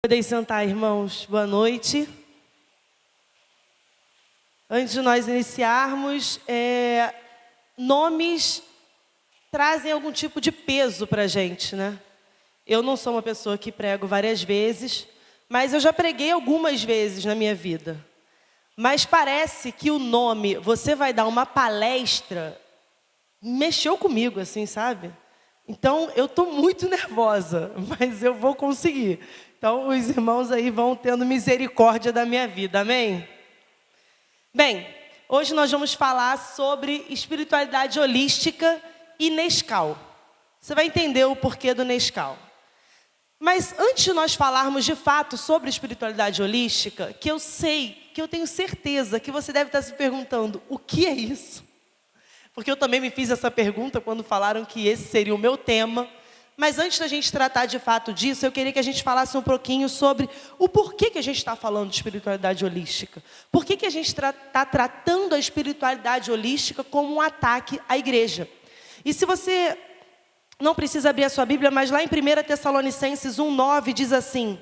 Podem sentar, irmãos. Boa noite. Antes de nós iniciarmos, nomes trazem algum tipo de peso para a gente, né? Eu não sou uma pessoa que prego várias vezes, mas eu já preguei algumas vezes na minha vida. Mas parece que o nome, você vai dar uma palestra, mexeu comigo, assim, sabe? Então, eu estou muito nervosa, mas eu vou conseguir. Então, os irmãos aí vão tendo misericórdia da minha vida, amém? Bem, hoje nós vamos falar sobre espiritualidade holística e Nescau. Você vai entender o porquê do Nescau. Mas antes de nós falarmos de fato sobre espiritualidade holística, que eu sei, que eu tenho certeza que você deve estar se perguntando, o que é isso? Porque eu também me fiz essa pergunta quando falaram que esse seria o meu tema. Mas antes da gente tratar de fato disso, eu queria que a gente falasse um pouquinho sobre o porquê que a gente está falando de espiritualidade holística. Por que a gente está tratando a espiritualidade holística como um ataque à igreja? E se você não precisa abrir a sua Bíblia, mas lá em 1 Tessalonicenses 1:9 diz assim: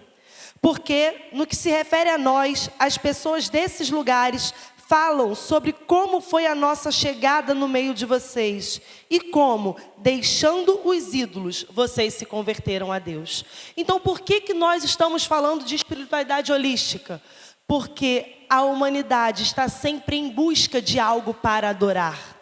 porque no que se refere a nós, as pessoas desses lugares falam sobre como foi a nossa chegada no meio de vocês e como, deixando os ídolos, vocês se converteram a Deus. Então, por que nós estamos falando de espiritualidade holística? Porque a humanidade está sempre em busca de algo para adorar.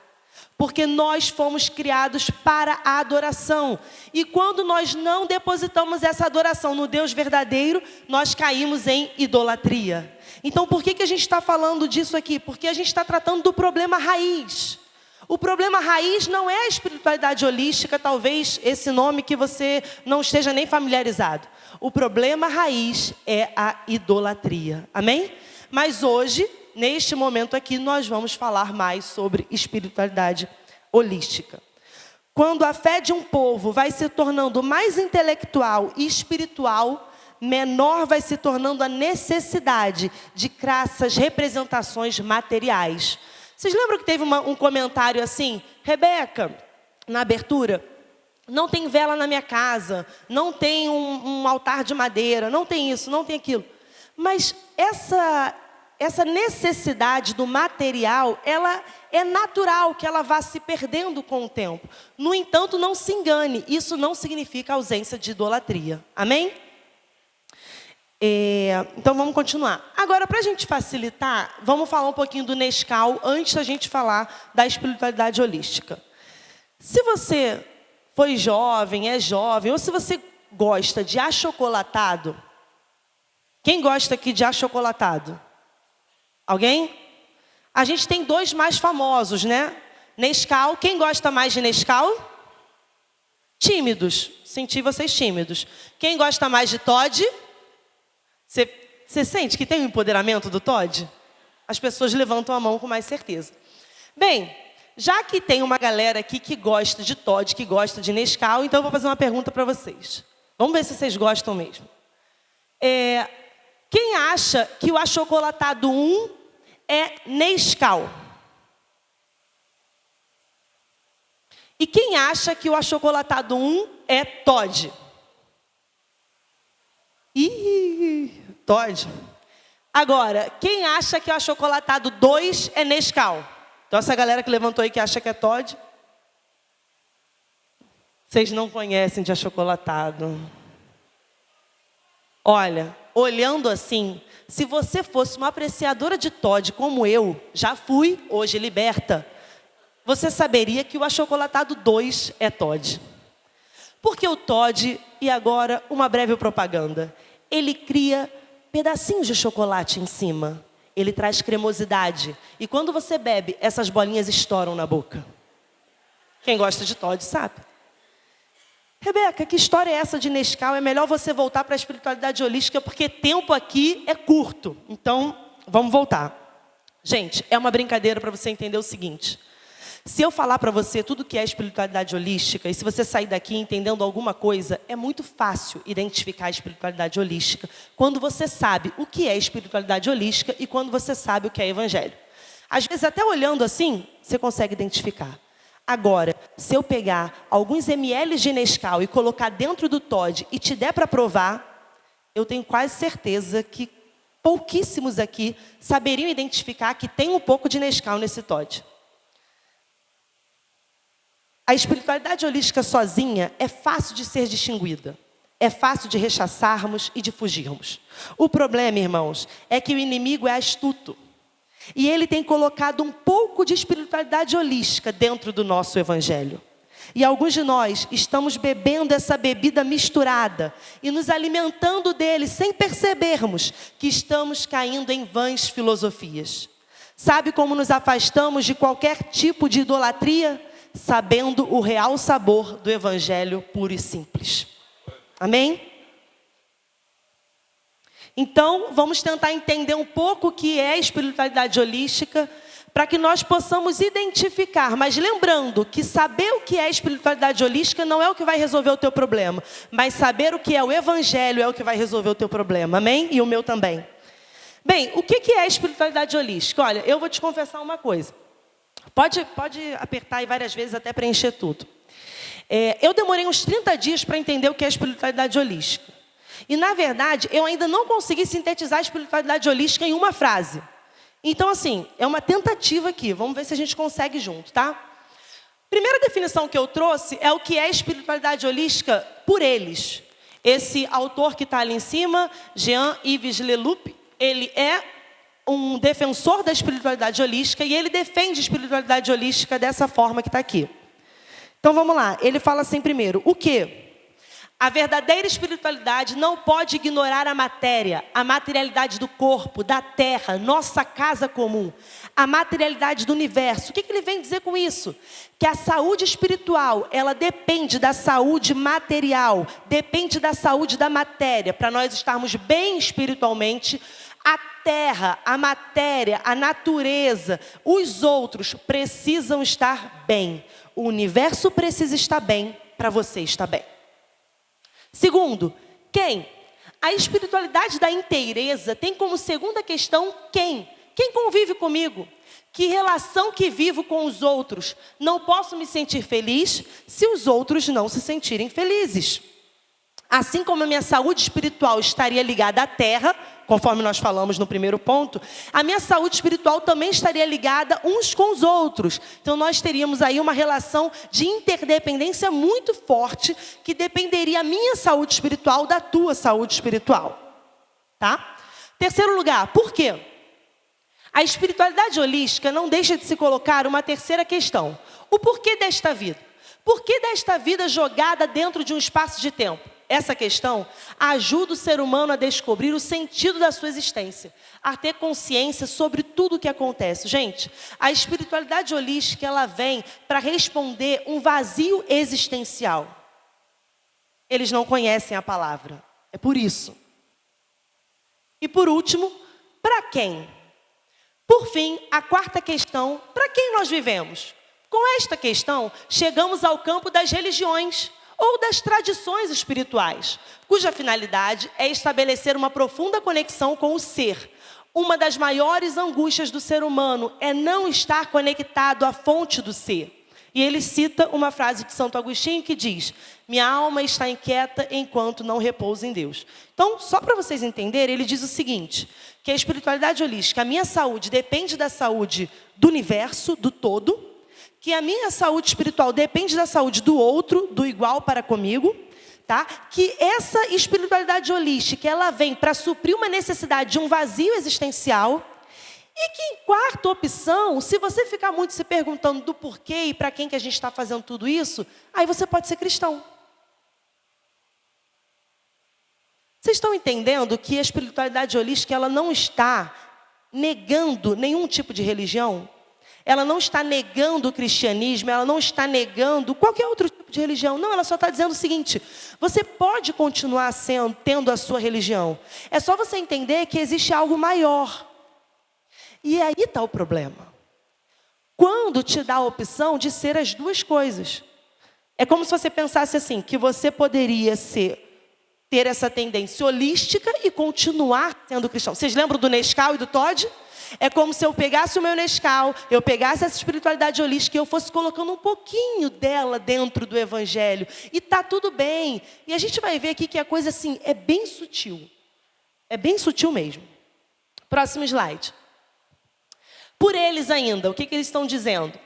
Porque nós fomos criados para a adoração. E quando nós não depositamos essa adoração no Deus verdadeiro, nós caímos em idolatria. Então, por que a gente está falando disso aqui? Porque a gente está tratando do problema raiz. O problema raiz não é a espiritualidade holística, talvez esse nome que você não esteja nem familiarizado. O problema raiz é a idolatria. Amém? Mas hoje, neste momento aqui, nós vamos falar mais sobre espiritualidade holística. Quando a fé de um povo vai se tornando mais intelectual e espiritual, menor vai se tornando a necessidade de crassas representações materiais. Vocês lembram que teve um comentário assim? Rebeca, na abertura, não tem vela na minha casa, não tem um altar de madeira, não tem isso, não tem aquilo. Mas essa necessidade do material, ela é natural que ela vá se perdendo com o tempo. No entanto, não se engane, isso não significa ausência de idolatria. Amém? Então vamos continuar. Agora, para a gente facilitar, vamos falar um pouquinho do Nescau antes da gente falar da espiritualidade holística. Se você foi jovem, é jovem, ou se você gosta de achocolatado, quem gosta aqui de achocolatado? Alguém? A gente tem dois mais famosos, né? Nescau. Quem gosta mais de Nescau? Tímidos. Senti vocês tímidos. Quem gosta mais de Toddy? Você sente que tem um empoderamento do Toddy? As pessoas levantam a mão com mais certeza. Bem, já que tem uma galera aqui que gosta de Toddy, que gosta de Nescau, então eu vou fazer uma pergunta para vocês. Vamos ver se vocês gostam mesmo. Quem acha que o achocolatado 1 é Nescau? E quem acha que o achocolatado 1 é Toddy? Toddy. Agora, quem acha que o achocolatado 2 é Nescau? Então, essa galera que levantou aí que acha que é Toddy. Vocês não conhecem de achocolatado. Olha, olhando assim, se você fosse uma apreciadora de Toddy como eu, já fui, hoje liberta, você saberia que o achocolatado 2 é Toddy. Porque o Toddy, e agora uma breve propaganda, ele cria pedacinhos de chocolate em cima. Ele traz cremosidade. E quando você bebe, essas bolinhas estouram na boca. Quem gosta de Toddy sabe. Rebeca, que história é essa de Nescau? É melhor você voltar para a espiritualidade holística, porque tempo aqui é curto. Então, vamos voltar. Gente, é uma brincadeira para você entender o seguinte. Se eu falar para você tudo que é espiritualidade holística, e se você sair daqui entendendo alguma coisa, é muito fácil identificar a espiritualidade holística quando você sabe o que é espiritualidade holística e quando você sabe o que é evangelho. Às vezes, até olhando assim, você consegue identificar. Agora, se eu pegar alguns ml de Nescau e colocar dentro do Toddy e te der para provar, eu tenho quase certeza que pouquíssimos aqui saberiam identificar que tem um pouco de Nescau nesse Toddy. A espiritualidade holística sozinha é fácil de ser distinguida. É fácil de rechaçarmos e de fugirmos. O problema, irmãos, é que o inimigo é astuto. E ele tem colocado um pouco de espiritualidade holística dentro do nosso evangelho. E alguns de nós estamos bebendo essa bebida misturada e nos alimentando dele sem percebermos que estamos caindo em vãs filosofias. Sabe como nos afastamos de qualquer tipo de idolatria? Sabendo o real sabor do evangelho puro e simples. Amém? Então, vamos tentar entender um pouco o que é espiritualidade holística, para que nós possamos identificar. Mas lembrando que saber o que é espiritualidade holística não é o que vai resolver o teu problema, mas saber o que é o evangelho é o que vai resolver o teu problema. Amém? E o meu também. Bem, o que é espiritualidade holística? Olha, eu vou te confessar uma coisa. Pode apertar aí várias vezes até preencher tudo. Eu demorei uns 30 dias para entender o que é espiritualidade holística. E, na verdade, eu ainda não consegui sintetizar a espiritualidade holística em uma frase. Então, assim, é uma tentativa aqui. Vamos ver se a gente consegue junto, tá? Primeira definição que eu trouxe é o que é espiritualidade holística por eles. Esse autor que está ali em cima, Jean-Yves Leloup, ele é um defensor da espiritualidade holística e ele defende a espiritualidade holística dessa forma que está aqui. Então, vamos lá. Ele fala assim primeiro. O quê? A verdadeira espiritualidade não pode ignorar a matéria, a materialidade do corpo, da terra, nossa casa comum, a materialidade do universo. O que ele vem dizer com isso? Que a saúde espiritual, ela depende da saúde material, depende da saúde da matéria. Para nós estarmos bem espiritualmente, a terra, a matéria, a natureza, os outros precisam estar bem. O universo precisa estar bem para você estar bem. Segundo, quem? A espiritualidade da inteireza tem como segunda questão quem? Quem convive comigo? Que relação que vivo com os outros? Não posso me sentir feliz se os outros não se sentirem felizes. Assim como a minha saúde espiritual estaria ligada à terra, conforme nós falamos no primeiro ponto, a minha saúde espiritual também estaria ligada uns com os outros. Então nós teríamos aí uma relação de interdependência muito forte, que dependeria a minha saúde espiritual da tua saúde espiritual. Tá? Terceiro lugar, por quê? A espiritualidade holística não deixa de se colocar uma terceira questão. O porquê desta vida? Por que desta vida jogada dentro de um espaço de tempo? Essa questão ajuda o ser humano a descobrir o sentido da sua existência, a ter consciência sobre tudo o que acontece. Gente, a espiritualidade holística, ela vem para responder um vazio existencial. Eles não conhecem a palavra, é por isso. E por último, para quem? Por fim, a quarta questão, para quem nós vivemos? Com esta questão, chegamos ao campo das religiões ou das tradições espirituais, cuja finalidade é estabelecer uma profunda conexão com o ser. Uma das maiores angústias do ser humano é não estar conectado à fonte do ser. E ele cita uma frase de Santo Agostinho que diz: minha alma está inquieta enquanto não repousa em Deus. Então, só para vocês entenderem, ele diz o seguinte, que a espiritualidade holística, a minha saúde depende da saúde do universo, do todo, que a minha saúde espiritual depende da saúde do outro, do igual para comigo, tá? Que essa espiritualidade holística, ela vem para suprir uma necessidade de um vazio existencial. E que em quarta opção, se você ficar muito se perguntando do porquê e para quem que a gente está fazendo tudo isso, aí você pode ser cristão. Vocês estão entendendo que a espiritualidade holística, ela não está negando nenhum tipo de religião? Ela não está negando o cristianismo, ela não está negando qualquer outro tipo de religião. Não, ela só está dizendo o seguinte: você pode continuar tendo a sua religião. É só você entender que existe algo maior. E aí está o problema. Quando te dá a opção de ser as duas coisas. É como se você pensasse assim, que você poderia ter essa tendência holística e continuar sendo cristão. Vocês lembram do Nescau e do Toddy? É como se eu pegasse o meu Nescau, eu pegasse essa espiritualidade holística e eu fosse colocando um pouquinho dela dentro do evangelho. E tá tudo bem. E a gente vai ver aqui que a coisa assim é bem sutil. É bem sutil mesmo. Próximo slide. Por eles ainda, o que eles estão dizendo?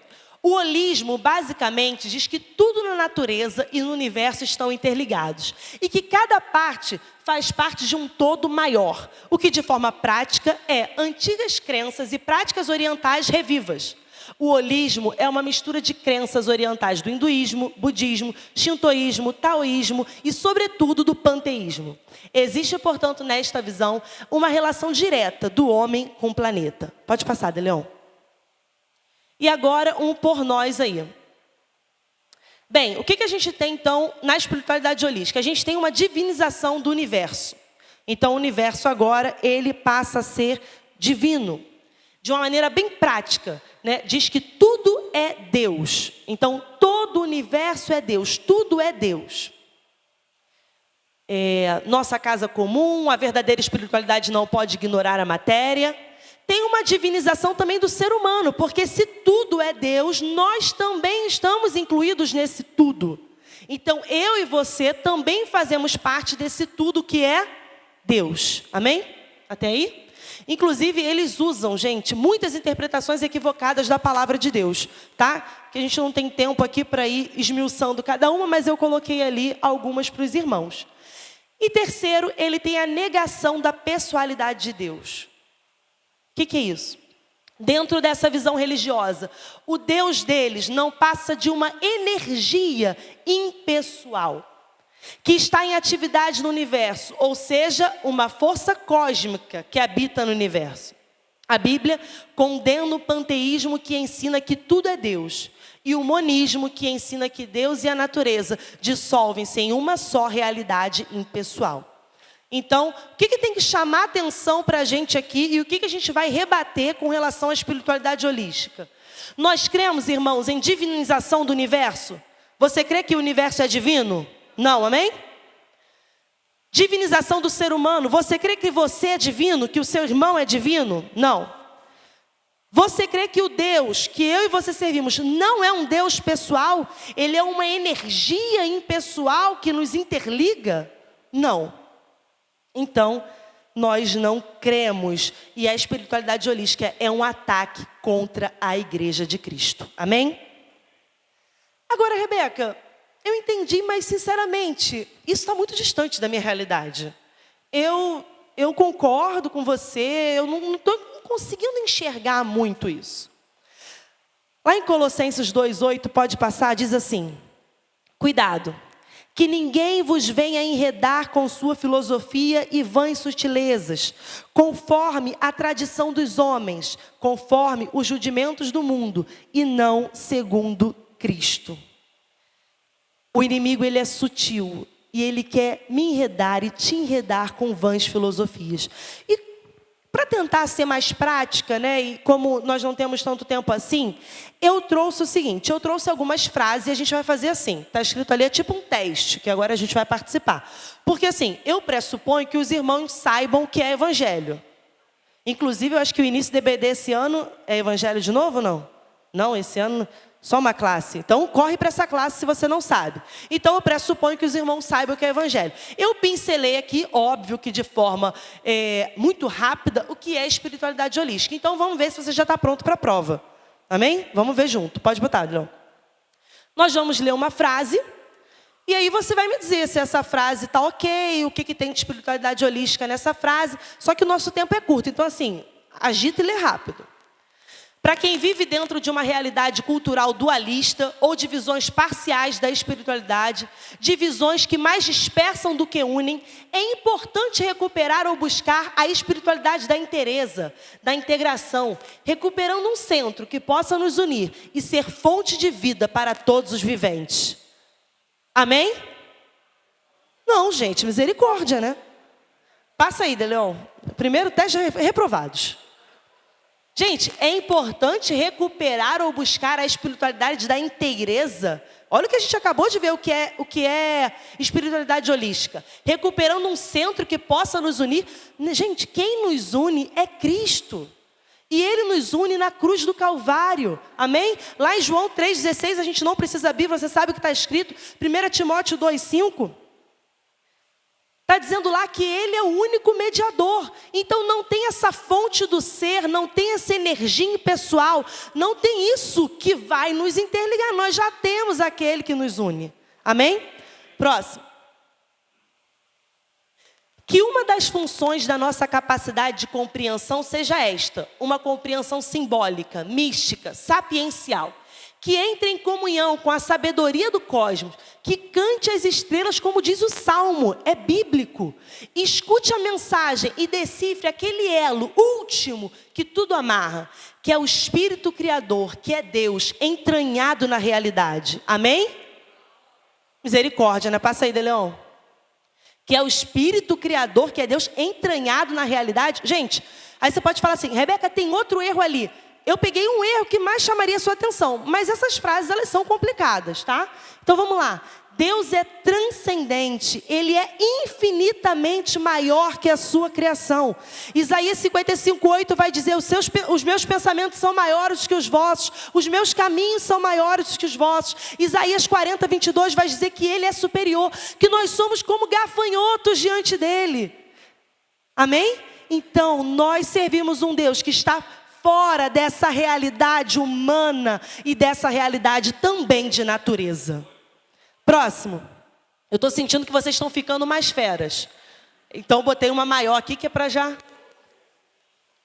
O holismo, basicamente, diz que tudo na natureza e no universo estão interligados e que cada parte faz parte de um todo maior, o que, de forma prática, é antigas crenças e práticas orientais revivas. O holismo é uma mistura de crenças orientais do hinduísmo, budismo, shintoísmo, taoísmo e, sobretudo, do panteísmo. Existe, portanto, nesta visão, uma relação direta do homem com o planeta. Pode passar, De Leon. E agora, um por nós aí. Bem, o que a gente tem, então, na espiritualidade holística? A gente tem uma divinização do universo. Então, o universo agora, ele passa a ser divino. De uma maneira bem prática, né? Diz que tudo é Deus. Então, todo o universo é Deus, tudo é Deus. Nossa casa comum, a verdadeira espiritualidade não pode ignorar a matéria. Tem uma divinização também do ser humano, porque se tudo é Deus, nós também estamos incluídos nesse tudo. Então, eu e você também fazemos parte desse tudo que é Deus. Amém? Até aí? Inclusive, eles usam, gente, muitas interpretações equivocadas da palavra de Deus, tá? Que a gente não tem tempo aqui para ir esmiuçando cada uma, mas eu coloquei ali algumas para os irmãos. E terceiro, ele tem a negação da pessoalidade de Deus. O que é isso? Dentro dessa visão religiosa, o Deus deles não passa de uma energia impessoal, que está em atividade no universo, ou seja, uma força cósmica que habita no universo. A Bíblia condena o panteísmo, que ensina que tudo é Deus, e o monismo, que ensina que Deus e a natureza dissolvem-se em uma só realidade impessoal. Então, o que tem que chamar atenção para a gente aqui e o que a gente vai rebater com relação à espiritualidade holística? Nós cremos, irmãos, em divinização do universo? Você crê que o universo é divino? Não, amém? Divinização do ser humano. Você crê que você é divino, que o seu irmão é divino? Não. Você crê que o Deus que eu e você servimos não é um Deus pessoal? Ele é uma energia impessoal que nos interliga? Não. Então, nós não cremos. E a espiritualidade holística é um ataque contra a Igreja de Cristo. Amém? Agora, Rebeca, eu entendi, mas sinceramente, isso está muito distante da minha realidade. Eu concordo com você, eu não estou conseguindo enxergar muito isso. Lá em Colossenses 2,8, pode passar, diz assim: cuidado, que ninguém vos venha enredar com sua filosofia e vãs sutilezas, conforme a tradição dos homens, conforme os rudimentos do mundo, e não segundo Cristo. O inimigo, ele é sutil, e ele quer me enredar e te enredar com vãs filosofias. E para tentar ser mais prática, né, e como nós não temos tanto tempo assim, eu trouxe o seguinte, eu trouxe algumas frases e a gente vai fazer assim. Está escrito ali, é tipo um teste, que agora a gente vai participar. Porque assim, eu pressuponho que os irmãos saibam o que é evangelho. Inclusive, eu acho que o início do EBD esse ano é evangelho de novo ou não? Não, esse ano só uma classe. Então, corre para essa classe se você não sabe. Então, eu pressuponho que os irmãos saibam o que é evangelho. Eu pincelei aqui, óbvio que de forma muito rápida, o que é espiritualidade holística. Então, vamos ver se você já está pronto para a prova. Amém? Vamos ver junto. Pode botar, Leon. Nós vamos ler uma frase, e aí você vai me dizer se essa frase está ok, o que tem de espiritualidade holística nessa frase. Só que o nosso tempo é curto, então assim, agita e lê rápido. Para quem vive dentro de uma realidade cultural dualista ou de visões parciais da espiritualidade, de visões que mais dispersam do que unem, é importante recuperar ou buscar a espiritualidade da inteireza, da integração, recuperando um centro que possa nos unir e ser fonte de vida para todos os viventes. Amém? Não, gente, misericórdia, né? Passa aí, De Leon. Primeiro teste, reprovados. Gente, é importante recuperar ou buscar a espiritualidade da inteireza. Olha o que a gente acabou de ver, o que é espiritualidade holística. Recuperando um centro que possa nos unir. Gente, quem nos une é Cristo. E Ele nos une na cruz do Calvário. Amém? Lá em João 3,16, a gente não precisa abrir, você sabe o que está escrito. 1 Timóteo 2,5. Está dizendo lá que Ele é o único mediador. Então não tem essa fonte do ser, não tem essa energia impessoal, não tem isso que vai nos interligar. Nós já temos aquele que nos une. Amém? Próximo. Que uma das funções da nossa capacidade de compreensão seja esta, uma compreensão simbólica, mística, sapiencial, que entre em comunhão com a sabedoria do cosmos, que cante as estrelas como diz o Salmo, é bíblico. Escute a mensagem e decifre aquele elo último que tudo amarra, que é o Espírito Criador, que é Deus, entranhado na realidade. Amém? Misericórdia, né? Passa aí, De Leão. Que é o Espírito Criador, que é Deus entranhado na realidade. Gente, aí você pode falar assim, Rebeca, tem outro erro ali. Eu peguei um erro que mais chamaria a sua atenção, mas essas frases, elas são complicadas, tá? Então vamos lá. Deus é transcendente, Ele é infinitamente maior que a sua criação. Isaías 55:8 vai dizer, os meus pensamentos são maiores que os vossos, os meus caminhos são maiores que os vossos. Isaías 40:22 vai dizer que Ele é superior, que nós somos como gafanhotos diante dEle. Amém? Então, nós servimos um Deus que está fora dessa realidade humana e dessa realidade também de natureza. Próximo. Eu estou sentindo que vocês estão ficando mais feras. Então, botei uma maior aqui que é para já.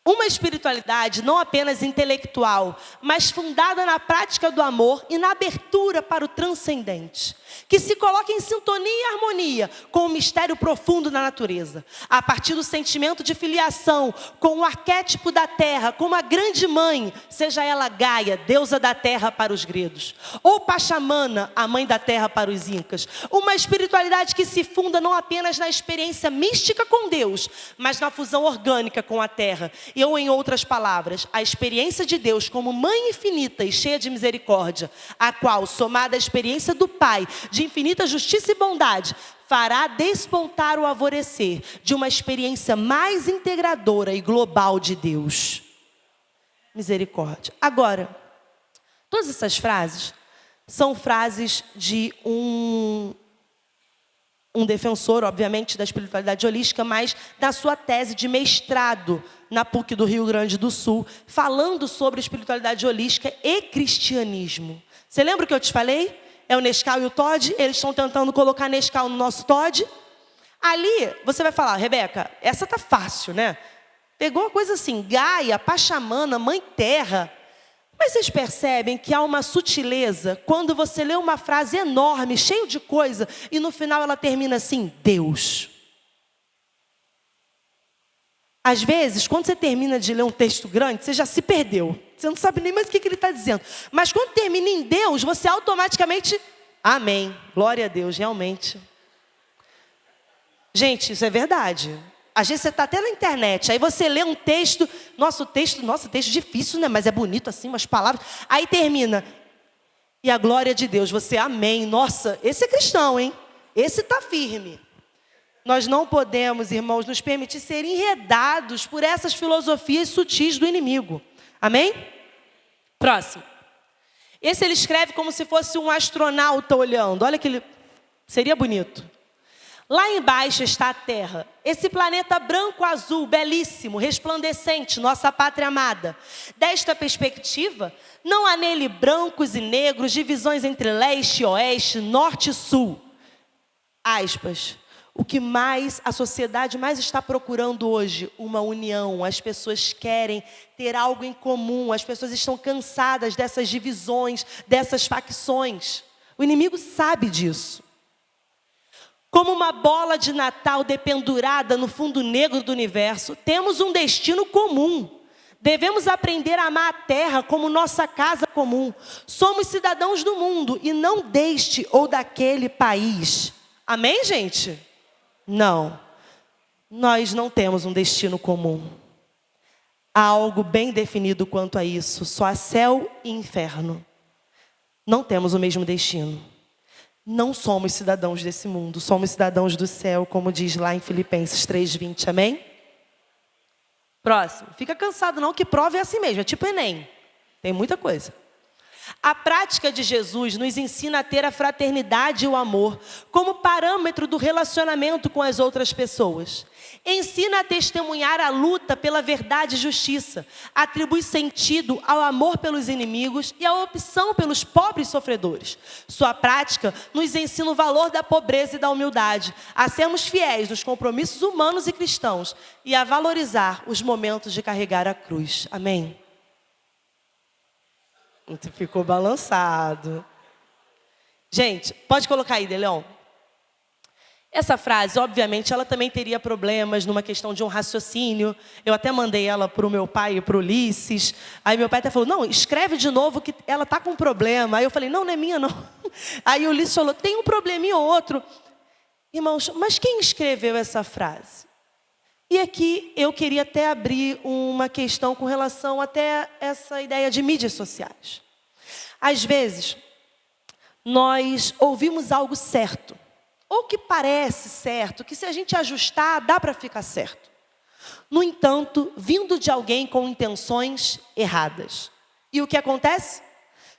Uma espiritualidade não apenas intelectual, mas fundada na prática do amor e na abertura para o transcendente, que se coloca em sintonia e harmonia com o mistério profundo da natureza, a partir do sentimento de filiação com o arquétipo da terra, como a grande mãe, seja ela Gaia, deusa da terra para os gregos, ou Pachamama, a mãe da terra para os incas. Uma espiritualidade que se funda não apenas na experiência mística com Deus, mas na fusão orgânica com a terra. Ou, em outras palavras, a experiência de Deus como mãe infinita e cheia de misericórdia, a qual, somada à experiência do Pai, de infinita justiça e bondade, fará despontar o alvorecer de uma experiência mais integradora e global de Deus. Misericórdia. Agora, todas essas frases são frases de um defensor, obviamente, da espiritualidade holística, mas da sua tese de mestrado na PUC do Rio Grande do Sul, falando sobre espiritualidade holística e cristianismo. Você lembra o que eu te falei? É o Nescau e o Todd, eles estão tentando colocar Nescau no nosso Todd. Ali, você vai falar, Rebeca, essa tá fácil, né? Pegou uma coisa assim, Gaia, Pachamama, Mãe Terra. Mas vocês percebem que há uma sutileza quando você lê uma frase enorme, cheia de coisa, e no final ela termina assim, Deus. Às vezes, quando você termina de ler um texto grande, você já se perdeu. Você não sabe nem mais o que ele está dizendo. Mas quando termina em Deus, você automaticamente, amém, glória a Deus, realmente. Gente, isso é verdade. Às vezes você está até na internet, aí você lê um texto, nossa, texto difícil, né? Mas é bonito assim, umas palavras. Aí termina, e a glória de Deus, você, amém. Nossa, esse é cristão, hein? Esse está firme. Nós não podemos, irmãos, nos permitir ser enredados por essas filosofias sutis do inimigo. Amém? Próximo. Esse ele escreve como se fosse um astronauta olhando. Olha que ele... seria bonito. Lá embaixo está a Terra, esse planeta branco-azul, belíssimo, resplandecente, nossa pátria amada. Desta perspectiva, não há nele brancos e negros, divisões entre leste e oeste, norte e sul. Aspas. O que mais a sociedade mais está procurando hoje? Uma união. As pessoas querem ter algo em comum. As pessoas estão cansadas dessas divisões, dessas facções. O inimigo sabe disso. Como uma bola de Natal dependurada no fundo negro do universo, temos um destino comum. Devemos aprender a amar a terra como nossa casa comum. Somos cidadãos do mundo e não deste ou daquele país. Amém, gente? Não. Nós não temos um destino comum. Há algo bem definido quanto a isso. Só há céu e inferno. Não temos o mesmo destino. Não somos cidadãos desse mundo. Somos cidadãos do céu, como diz lá em Filipenses 3:20. Amém? Próximo. Fica cansado não, que prova é assim mesmo. É tipo Enem. Tem muita coisa. A prática de Jesus nos ensina a ter a fraternidade e o amor como parâmetro do relacionamento com as outras pessoas. Ensina a testemunhar a luta pela verdade e justiça. Atribui sentido ao amor pelos inimigos e à opção pelos pobres sofredores. Sua prática nos ensina o valor da pobreza e da humildade, a sermos fiéis nos compromissos humanos e cristãos e a valorizar os momentos de carregar a cruz. Amém? Ficou balançado. Gente, pode colocar aí, Deleon. Essa frase, obviamente, ela também teria problemas numa questão de um raciocínio. Eu até mandei ela para o meu pai e para o Ulisses. Aí meu pai até falou, não, escreve de novo que ela está com um problema. Aí eu falei, não, não é minha, não. Aí o Ulisses falou, tem um probleminha ou outro. Irmãos, mas quem escreveu essa frase? E aqui eu queria até abrir uma questão com relação até essa ideia de mídias sociais. Às vezes, nós ouvimos algo certo, ou que parece certo, que se a gente ajustar, dá para ficar certo. No entanto, vindo de alguém com intenções erradas. E o que acontece?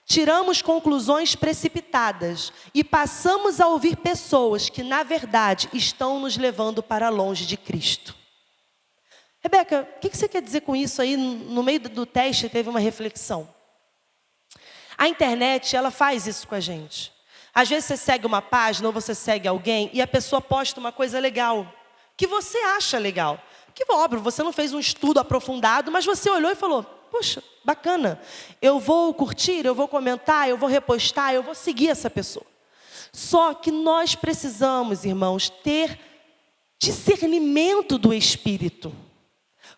Tiramos conclusões precipitadas e passamos a ouvir pessoas que, na verdade, estão nos levando para longe de Cristo. Rebeca, o que você quer dizer com isso aí? No meio do teste teve uma reflexão. A internet, ela faz isso com a gente. Às vezes você segue uma página ou você segue alguém e a pessoa posta uma coisa legal, que você acha legal. Que óbvio, você não fez um estudo aprofundado, mas você olhou e falou, poxa, bacana. Eu vou curtir, eu vou comentar, eu vou repostar, eu vou seguir essa pessoa. Só que nós precisamos, irmãos, ter discernimento do Espírito.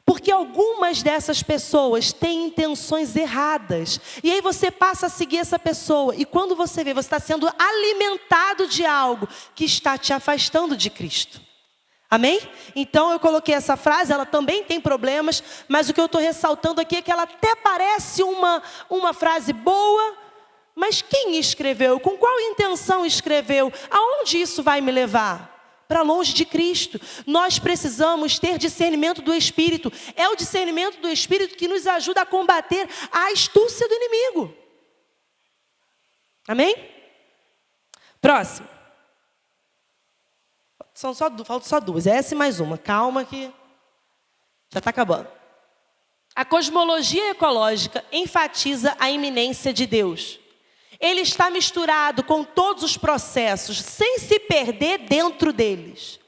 Porque algumas dessas pessoas têm intenções erradas. E aí você passa a seguir essa pessoa. E quando você vê, você está sendo alimentado de algo que está te afastando de Cristo. Amém? Então eu coloquei essa frase, ela também tem problemas. Mas o que eu estou ressaltando aqui é que ela até parece uma frase boa. Mas quem escreveu? Com qual intenção escreveu? Aonde isso vai me levar? Para longe de Cristo. Nós precisamos ter discernimento do Espírito. É o discernimento do Espírito que nos ajuda a combater a astúcia do inimigo. Amém? Próximo. Faltam só duas. Essa e mais uma. Calma que já está acabando. A cosmologia ecológica enfatiza a iminência de Deus. Ele está misturado com todos os processos, sem se perder dentro deles.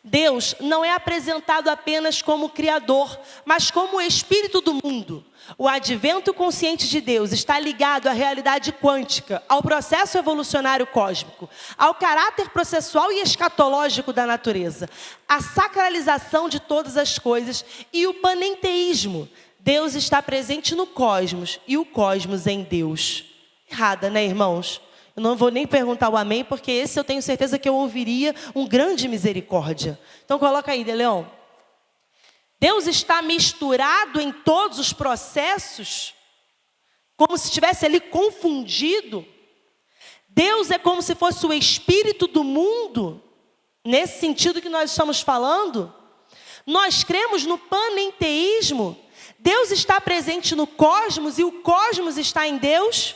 Deus não é apresentado apenas como Criador, mas como o Espírito do mundo. O advento consciente de Deus está ligado à realidade quântica, ao processo evolucionário cósmico, ao caráter processual e escatológico da natureza, à sacralização de todas as coisas e o panenteísmo. Deus está presente no cosmos e o cosmos em Deus. Errada, né, irmãos? Eu não vou nem perguntar o amém, porque esse eu tenho certeza que eu ouviria um grande misericórdia. Então coloca aí, Deleon. Deus está misturado em todos os processos, como se estivesse ali confundido. Deus é como se fosse o espírito do mundo, nesse sentido que nós estamos falando. Nós cremos no panenteísmo. Deus está presente no cosmos e o cosmos está em Deus?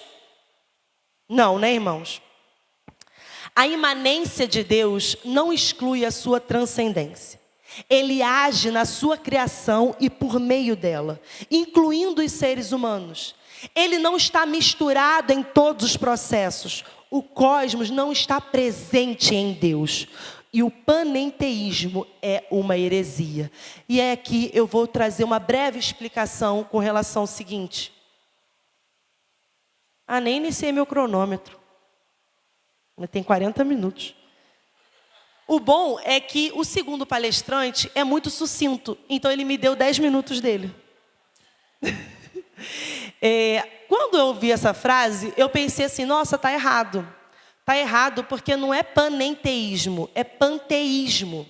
Não, né, irmãos? A imanência de Deus não exclui a sua transcendência. Ele age na sua criação e por meio dela, incluindo os seres humanos. Ele não está misturado em todos os processos. O cosmos não está presente em Deus. E o panenteísmo é uma heresia. E é aqui eu vou trazer uma breve explicação com relação ao seguinte. Nem iniciei meu cronômetro. Tem 40 minutos. O bom é que o segundo palestrante é muito sucinto. Então ele me deu 10 minutos dele. Quando eu ouvi essa frase, eu pensei assim, nossa, está errado. Está errado porque não é panenteísmo, é panteísmo.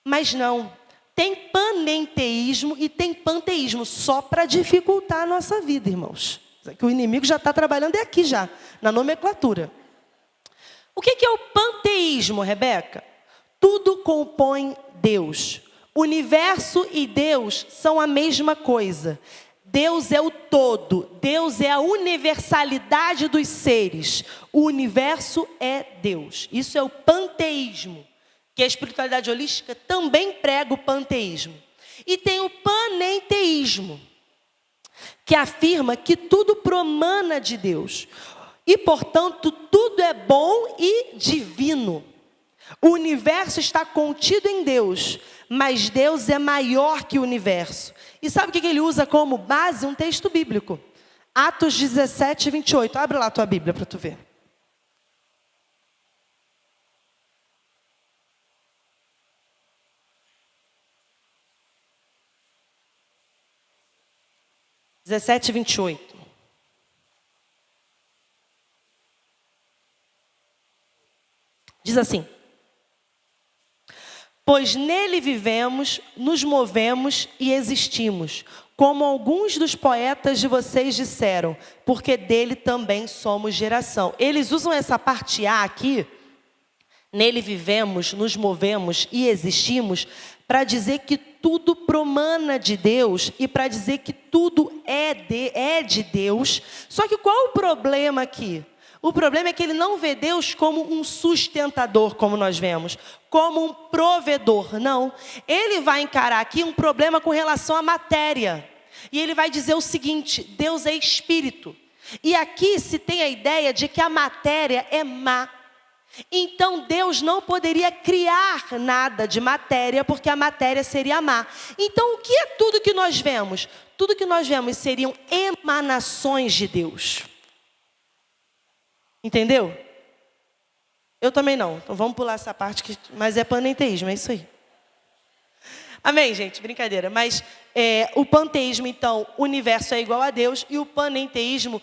Mas não, tem panenteísmo e tem panteísmo, só para dificultar a nossa vida, irmãos. Que o inimigo já está trabalhando aqui já, na nomenclatura. O que é o panteísmo, Rebeca? Tudo compõe Deus. O universo e Deus são a mesma coisa. Deus é o todo, Deus é a universalidade dos seres. O universo é Deus. Isso é o panteísmo, que a espiritualidade holística também prega o panteísmo. E tem o panenteísmo, que afirma que tudo promana de Deus. E, portanto, tudo é bom e divino. O universo está contido em Deus, mas Deus é maior que o universo. E sabe o que ele usa como base? Um texto bíblico. Atos 17, 28. Abre lá a tua Bíblia para tu ver. (17:28). Diz assim: pois nele vivemos, nos movemos e existimos, como alguns dos poetas de vocês disseram, porque dele também somos geração. Eles usam essa parte A aqui, nele vivemos, nos movemos e existimos, para dizer que tudo promana de Deus e para dizer que tudo é de Deus. Só que qual o problema aqui? O problema é que ele não vê Deus como um sustentador, como nós vemos, como um provedor, não. Ele vai encarar aqui um problema com relação à matéria. E ele vai dizer o seguinte: Deus é espírito. E aqui se tem a ideia de que a matéria é má. Então Deus não poderia criar nada de matéria, porque a matéria seria má. Então o que é tudo que nós vemos? Tudo que nós vemos seriam emanações de Deus. Entendeu? Eu também não. Então vamos pular essa parte, mas é panenteísmo, é isso aí. Amém, gente? Brincadeira. Mas o panteísmo, então, o universo é igual a Deus. E o panenteísmo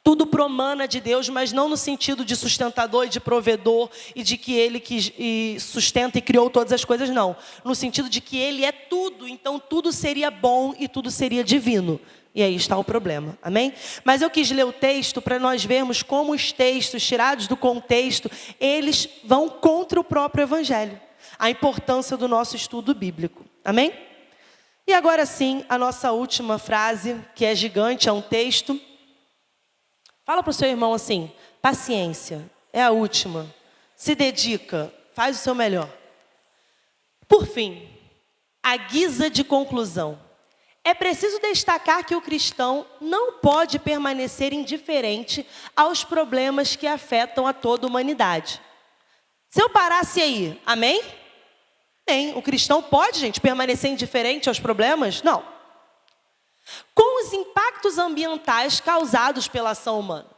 tudo promana de Deus, mas não no sentido de sustentador e de provedor e de que ele que sustenta e criou todas as coisas, não. No sentido de que ele é tudo, então tudo seria bom e tudo seria divino. E aí está o problema, amém? Mas eu quis ler o texto para nós vermos como os textos tirados do contexto, eles vão contra o próprio evangelho. A importância do nosso estudo bíblico, amém? E agora sim, a nossa última frase, que é gigante, é um texto. Fala para o seu irmão assim: paciência, é a última. Se dedica, faz o seu melhor. Por fim, a guisa de conclusão. É preciso destacar que o cristão não pode permanecer indiferente aos problemas que afetam a toda a humanidade. Se eu parasse aí, amém? Amém. O cristão pode, gente, permanecer indiferente aos problemas? Não. Com os impactos ambientais causados pela ação humana,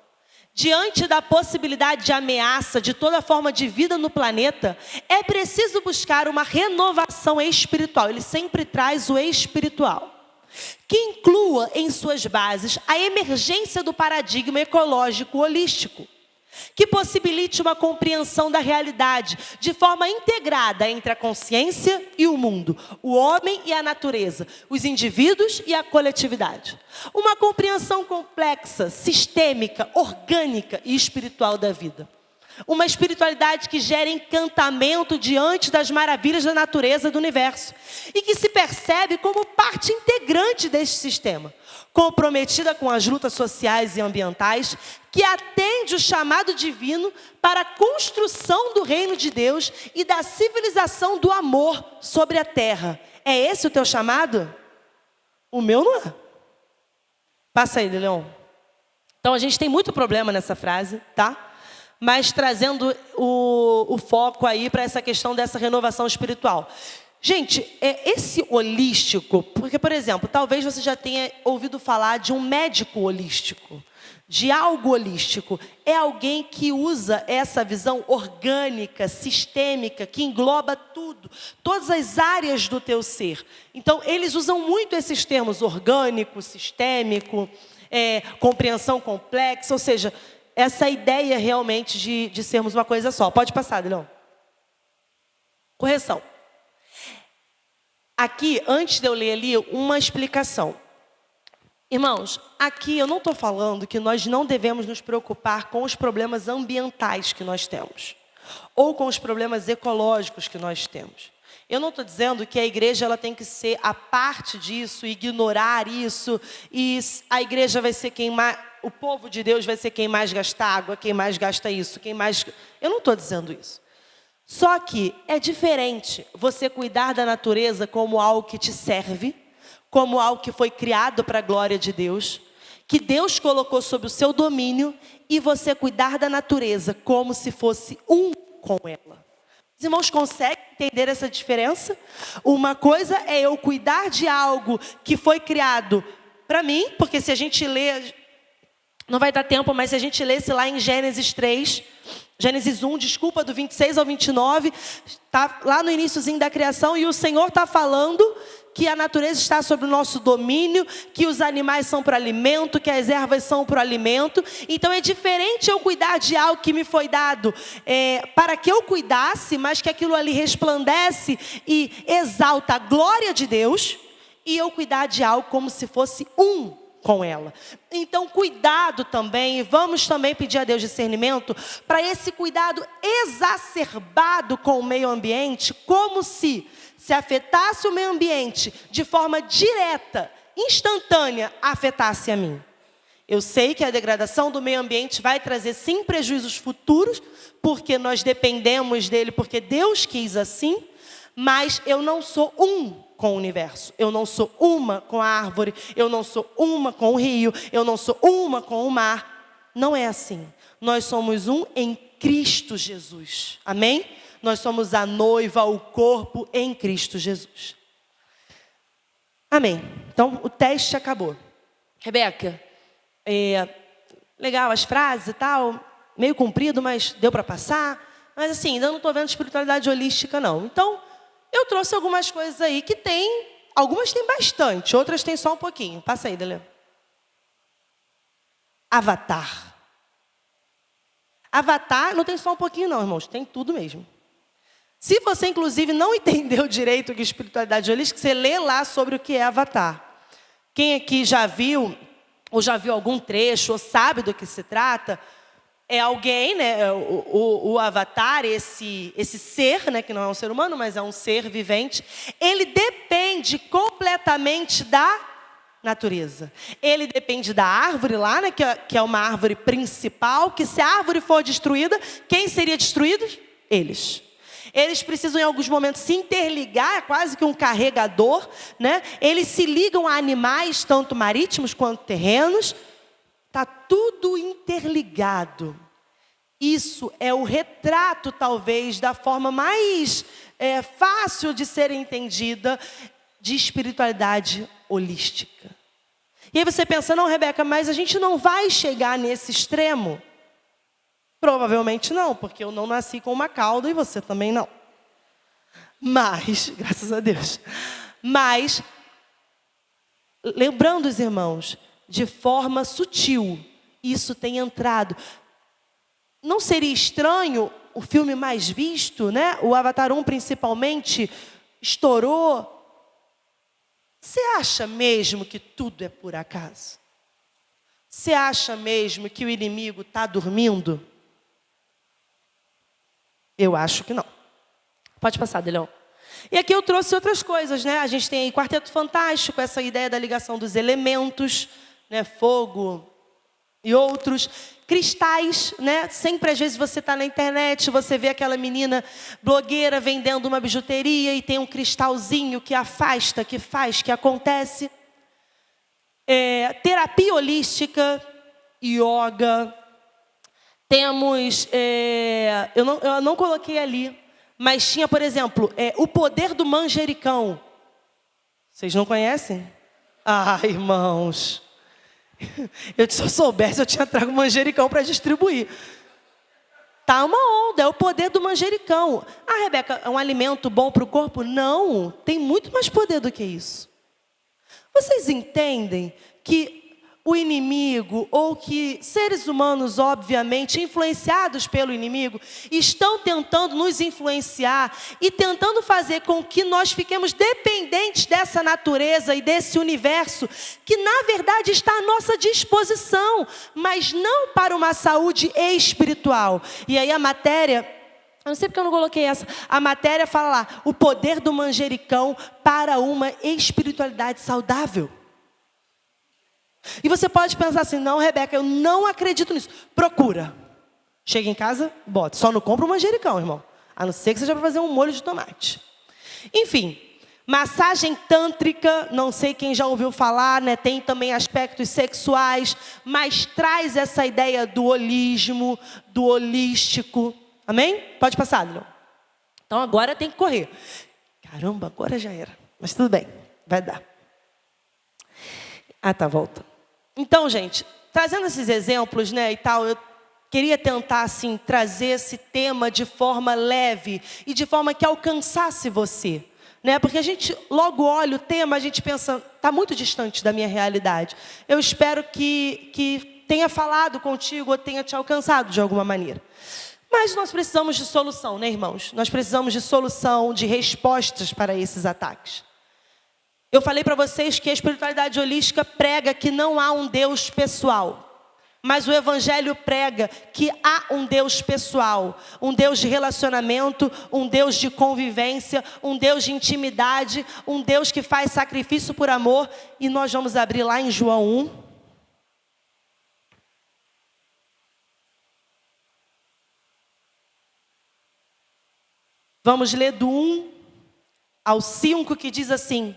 diante da possibilidade de ameaça de toda forma de vida no planeta, é preciso buscar uma renovação espiritual. Ele sempre traz o espiritual, que inclua em suas bases a emergência do paradigma ecológico holístico, que possibilite uma compreensão da realidade de forma integrada entre a consciência e o mundo, o homem e a natureza, os indivíduos e a coletividade. Uma compreensão complexa, sistêmica, orgânica e espiritual da vida. Uma espiritualidade que gera encantamento diante das maravilhas da natureza do universo e que se percebe como parte integrante deste sistema, comprometida com as lutas sociais e ambientais, que atende o chamado divino para a construção do reino de Deus e da civilização do amor sobre a terra. É esse o teu chamado? O meu não é. Passa aí, Leon. Então a gente tem muito problema nessa frase, tá? Mas trazendo o foco aí para essa questão dessa renovação espiritual. Gente, esse holístico, porque, por exemplo, talvez você já tenha ouvido falar de um médico holístico, de algo holístico. É alguém que usa essa visão orgânica, sistêmica, que engloba tudo, todas as áreas do teu ser. Então, eles usam muito esses termos orgânico, sistêmico, compreensão complexa, ou seja, essa ideia realmente de sermos uma coisa só. Pode passar, Leon. Correção. Aqui, antes de eu ler ali, uma explicação. Irmãos, aqui eu não estou falando que nós não devemos nos preocupar com os problemas ambientais que nós temos, ou com os problemas ecológicos que nós temos. Eu não estou dizendo que a igreja ela tem que ser a parte disso, ignorar isso, e a igreja vai ser quem mais, o povo de Deus vai ser quem mais gasta água, quem mais gasta isso, quem mais... Eu não estou dizendo isso. Só que é diferente você cuidar da natureza como algo que te serve, como algo que foi criado para a glória de Deus, que Deus colocou sob o seu domínio, e você cuidar da natureza como se fosse um com ela. Os irmãos conseguem entender essa diferença? Uma coisa é eu cuidar de algo que foi criado para mim, porque se a gente ler, não vai dar tempo, mas se a gente lesse lá em Gênesis 3, Gênesis 1, desculpa, do 26 ao 29, está lá no iniciozinho da criação, e o Senhor está falando que a natureza está sob o nosso domínio, que os animais são para alimento, que as ervas são para alimento. Então é diferente eu cuidar de algo que me foi dado para que eu cuidasse, mas que aquilo ali resplandece e exalta a glória de Deus, e eu cuidar de algo como se fosse um com ela. Então cuidado também, e vamos também pedir a Deus discernimento para esse cuidado exacerbado com o meio ambiente, como se afetasse o meio ambiente de forma direta, instantânea, afetasse a mim. Eu sei que a degradação do meio ambiente vai trazer sim prejuízos futuros, porque nós dependemos dele, porque Deus quis assim, mas eu não sou um com o universo, eu não sou uma com a árvore, eu não sou uma com o rio, eu não sou uma com o mar. Não é assim. Nós somos um em Cristo Jesus. Amém? Nós somos a noiva, o corpo em Cristo Jesus. Amém. Então, o teste acabou. Rebeca, legal as frases e tal, meio comprido, mas deu para passar. Mas assim, ainda não estou vendo espiritualidade holística, não. Então, eu trouxe algumas coisas aí que tem, algumas tem bastante, outras tem só um pouquinho. Passa aí, Deleu. Avatar. Avatar não tem só um pouquinho não, irmãos, tem tudo mesmo. Se você, inclusive, não entendeu direito o que é espiritualidade holística, você lê lá sobre o que é avatar. Quem aqui já viu, ou já viu algum trecho, ou sabe do que se trata, é alguém, né? O avatar, esse ser, né? Que não é um ser humano, mas é um ser vivente, ele depende completamente da natureza. Ele depende da árvore lá, né? Que é uma árvore principal, que se a árvore for destruída, quem seria destruído? Eles. Eles precisam em alguns momentos se interligar, é quase que um carregador, né? Eles se ligam a animais, tanto marítimos quanto terrenos. Está tudo interligado. Isso é o retrato, talvez, da forma mais fácil de ser entendida de espiritualidade holística. E aí você pensa, não, Rebeca, mas a gente não vai chegar nesse extremo? Provavelmente não, porque eu não nasci com uma cauda e você também não. Mas, graças a Deus, mas, lembrando os irmãos, de forma sutil, isso tem entrado. Não seria estranho o filme mais visto, né? O Avatar 1 principalmente, estourou. Você acha mesmo que tudo é por acaso? Você acha mesmo que o inimigo está dormindo? Eu acho que não. Pode passar, Delão. E aqui eu trouxe outras coisas, né? A gente tem aí Quarteto Fantástico, essa ideia da ligação dos elementos, né? Fogo e outros. Cristais, né? Sempre às vezes você está na internet, você vê aquela menina blogueira vendendo uma bijuteria e tem um cristalzinho que afasta, que faz, que acontece. Terapia holística, yoga. Temos, eu não coloquei ali, mas tinha, por exemplo, o poder do manjericão. Vocês não conhecem? Ah, irmãos. Se eu soubesse, eu tinha trago manjericão para distribuir. Tá uma onda, é o poder do manjericão. Ah, Rebeca, é um alimento bom para o corpo? Não, tem muito mais poder do que isso. Vocês entendem que o inimigo, ou que seres humanos, obviamente, influenciados pelo inimigo, estão tentando nos influenciar e tentando fazer com que nós fiquemos dependentes dessa natureza e desse universo, que na verdade está à nossa disposição, mas não para uma saúde espiritual. E aí a matéria Eu não sei porque eu não coloquei essa. A matéria fala lá, o poder do manjericão para uma espiritualidade saudável. E você pode pensar assim, não, Rebeca, eu não acredito nisso. Procura. Chega em casa, bota. Só não compra o manjericão, irmão. A não ser que seja para fazer um molho de tomate. Enfim, massagem tântrica, não sei quem já ouviu falar, né? Tem também aspectos sexuais, mas traz essa ideia do holismo, do holístico. Amém? Pode passar, Leon. Então agora tem que correr. Caramba, agora já era. Mas tudo bem, vai dar. Ah, tá, volta. Então, gente, trazendo esses exemplos, né, e tal, eu queria tentar, assim, trazer esse tema de forma leve e de forma que alcançasse você, né? Porque a gente logo olha o tema, a gente pensa, está muito distante da minha realidade. Eu espero que tenha falado contigo ou tenha te alcançado de alguma maneira. Mas nós precisamos de solução, né, irmãos? Nós precisamos de solução, de respostas para esses ataques. Eu falei para vocês que a espiritualidade holística prega que não há um Deus pessoal. Mas o Evangelho prega que há um Deus pessoal, um Deus de relacionamento, um Deus de convivência, um Deus de intimidade, um Deus que faz sacrifício por amor. E nós vamos abrir lá em João 1. Vamos ler do 1 ao 5, que diz assim: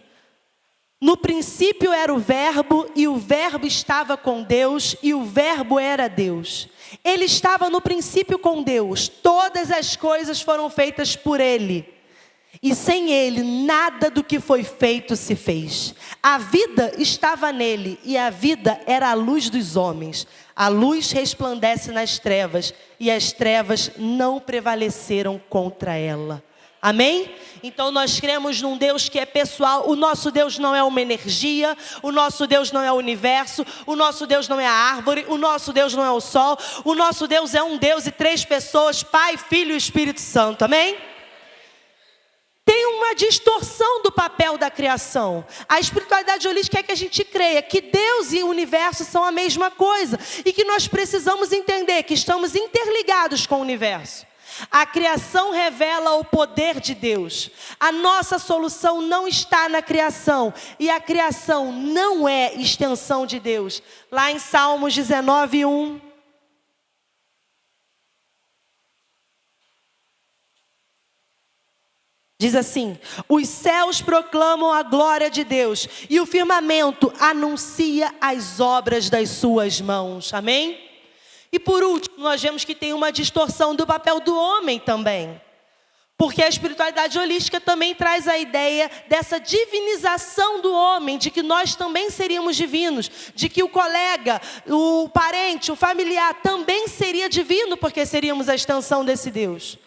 no princípio era o verbo, e o verbo estava com Deus, e o verbo era Deus. Ele estava no princípio com Deus. Todas as coisas foram feitas por ele. E sem ele, nada do que foi feito se fez. A vida estava nele, e a vida era a luz dos homens. A luz resplandece nas trevas, e as trevas não prevaleceram contra ela. Amém? Então nós cremos num Deus que é pessoal. O nosso Deus não é uma energia, o nosso Deus não é o universo, o nosso Deus não é a árvore, o nosso Deus não é o sol. O nosso Deus é um Deus e 3 pessoas, Pai, Filho e Espírito Santo. Amém? Tem uma distorção do papel da criação. A espiritualidade holística quer que a gente creia que Deus e o universo são a mesma coisa e que nós precisamos entender que estamos interligados com o universo. A criação revela o poder de Deus. A nossa solução não está na criação. E a criação não é extensão de Deus. Lá em Salmos 19, 1. Diz assim: os céus proclamam a glória de Deus, e o firmamento anuncia as obras das suas mãos. Amém? E por último, nós vemos que tem uma distorção do papel do homem também. Porque a espiritualidade holística também traz a ideia dessa divinização do homem, de que nós também seríamos divinos, de que o colega, o parente, o familiar também seria divino, porque seríamos a extensão desse Deus.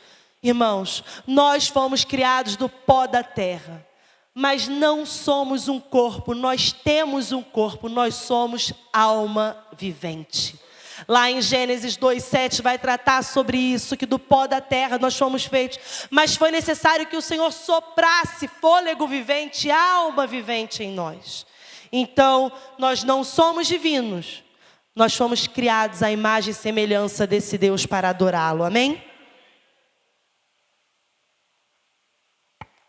Irmãos, nós fomos criados do pó da terra, mas não somos um corpo, nós temos um corpo, nós somos alma vivente. Lá em Gênesis 2:7 vai tratar sobre isso, que do pó da terra nós fomos feitos, mas foi necessário que o Senhor soprasse fôlego vivente, alma vivente em nós. Então, nós não somos divinos, nós fomos criados à imagem e semelhança desse Deus para adorá-lo, amém?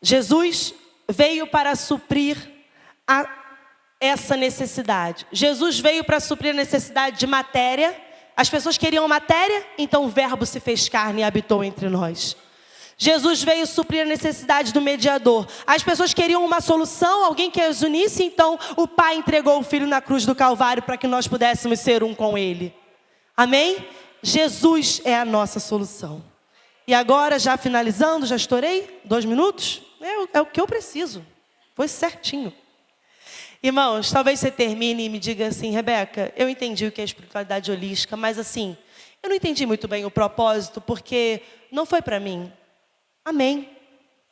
Jesus veio para suprir essa necessidade. Jesus veio para suprir a necessidade de matéria. As pessoas queriam matéria, então o verbo se fez carne e habitou entre nós. Jesus veio suprir a necessidade do mediador. As pessoas queriam uma solução, alguém que as unisse, então o Pai entregou o Filho na cruz do Calvário para que nós pudéssemos ser um com Ele. Amém? Jesus é a nossa solução. E agora, já finalizando, já estourei? 2 minutos? É o que eu preciso. Foi certinho. Irmãos, talvez você termine e me diga assim: Rebeca, eu entendi o que é espiritualidade holística, mas assim, eu não entendi muito bem o propósito, porque não foi para mim. Amém.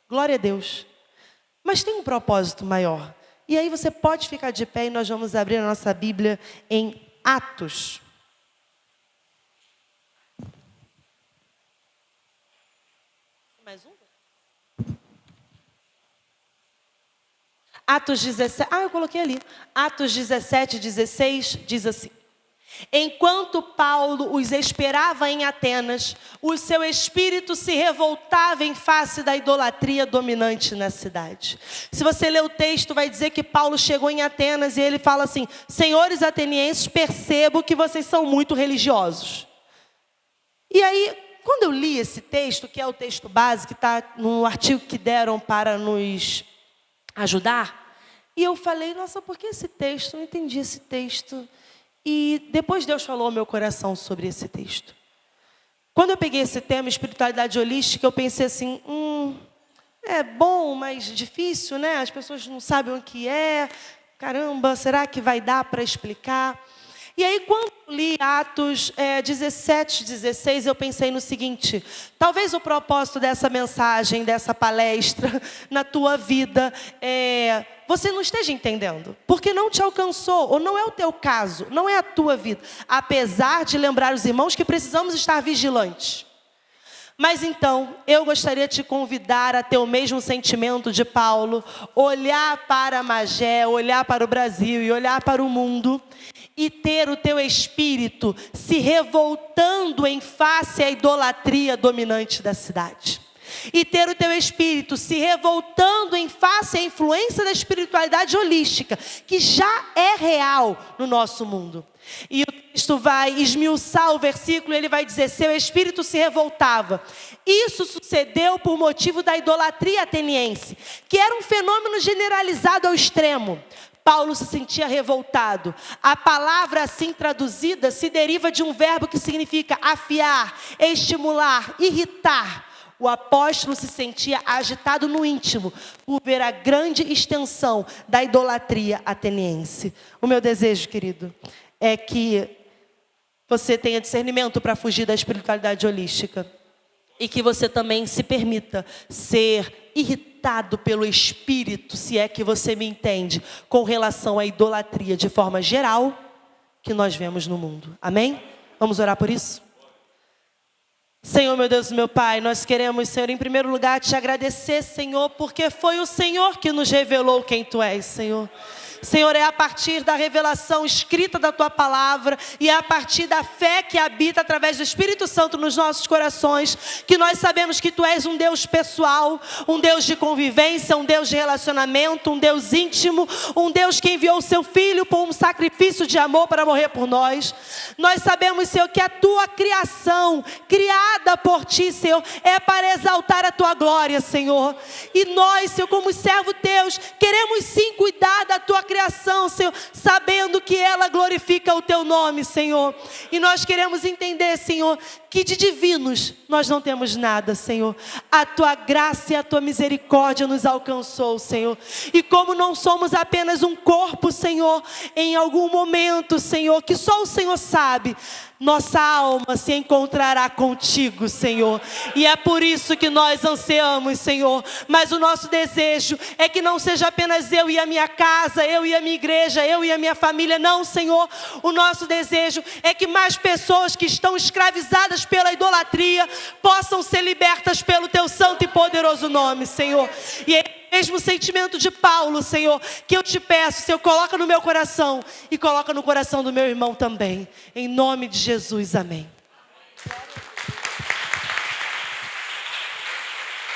Glória a Deus. Mas tem um propósito maior. E aí você pode ficar de pé e nós vamos abrir a nossa Bíblia em Atos. Mais um? Atos 17, eu coloquei ali. Atos 17, 16 diz assim: Enquanto Paulo os esperava em Atenas, o seu espírito se revoltava em face da idolatria dominante na cidade. Se você ler o texto, vai dizer que Paulo chegou em Atenas e ele fala assim: senhores atenienses, percebo que vocês são muito religiosos. E aí, quando eu li esse texto, que é o texto base, que está no artigo que deram para nos ajudar, e eu falei, nossa, por que esse texto? Eu não entendi esse texto. E depois Deus falou ao meu coração sobre esse texto. Quando eu peguei esse tema, espiritualidade holística, eu pensei assim, é bom, mas difícil, né? As pessoas não sabem o que é. Caramba, será que vai dar para explicar? E aí, quando eu li Atos 17, 16, eu pensei no seguinte: talvez o propósito dessa mensagem, dessa palestra, na tua vida, você não esteja entendendo, porque não te alcançou, ou não é o teu caso, não é a tua vida. Apesar de lembrar os irmãos que precisamos estar vigilantes. Mas então, eu gostaria de te convidar a ter o mesmo sentimento de Paulo, olhar para Magé, olhar para o Brasil e olhar para o mundo, e ter o teu espírito se revoltando em face à idolatria dominante da cidade. E ter o teu espírito se revoltando em face à influência da espiritualidade holística, que já é real no nosso mundo. E o texto vai esmiuçar o versículo, ele vai dizer, seu espírito se revoltava. Isso sucedeu por motivo da idolatria ateniense, que era um fenômeno generalizado ao extremo. Paulo se sentia revoltado. A palavra assim traduzida se deriva de um verbo que significa afiar, estimular, irritar. O apóstolo se sentia agitado no íntimo por ver a grande extensão da idolatria ateniense. O meu desejo, querido, é que você tenha discernimento para fugir da espiritualidade holística. E que você também se permita ser irritado pelo Espírito, se é que você me entende, com relação à idolatria de forma geral que nós vemos no mundo. Amém? Vamos orar por isso? Senhor, meu Deus, meu Pai, nós queremos, Senhor, em primeiro lugar, te agradecer, Senhor, porque foi o Senhor que nos revelou quem Tu és, Senhor. Senhor, é a partir da revelação escrita da Tua palavra e é a partir da fé que habita através do Espírito Santo nos nossos corações que nós sabemos que Tu és um Deus pessoal, um Deus de convivência, um Deus de relacionamento, um Deus íntimo, um Deus que enviou o Seu Filho por um sacrifício de amor para morrer por nós. Nós sabemos, Senhor, que a Tua criação, criada por Ti, Senhor, é para exaltar a Tua glória, Senhor. E nós, Senhor, como servo Teus, queremos sim cuidar da Tua criação, Senhor, sabendo que ela glorifica o Teu nome, Senhor. E nós queremos entender, Senhor, que de divinos nós não temos nada, Senhor. A Tua graça e a Tua misericórdia nos alcançou, Senhor. E como não somos apenas um corpo, Senhor, em algum momento, Senhor, que só o Senhor sabe, nossa alma se encontrará contigo, Senhor. E é por isso que nós ansiamos, Senhor. Mas o nosso desejo é que não seja apenas eu e a minha casa, eu e a minha igreja, eu e a minha família. Não, Senhor. O nosso desejo é que mais pessoas que estão escravizadas pela idolatria possam ser libertas pelo Teu santo e poderoso nome, Senhor. E é o mesmo sentimento de Paulo, Senhor, que eu te peço, Senhor, coloca no meu coração e coloca no coração do meu irmão também. Em nome de Jesus, amém.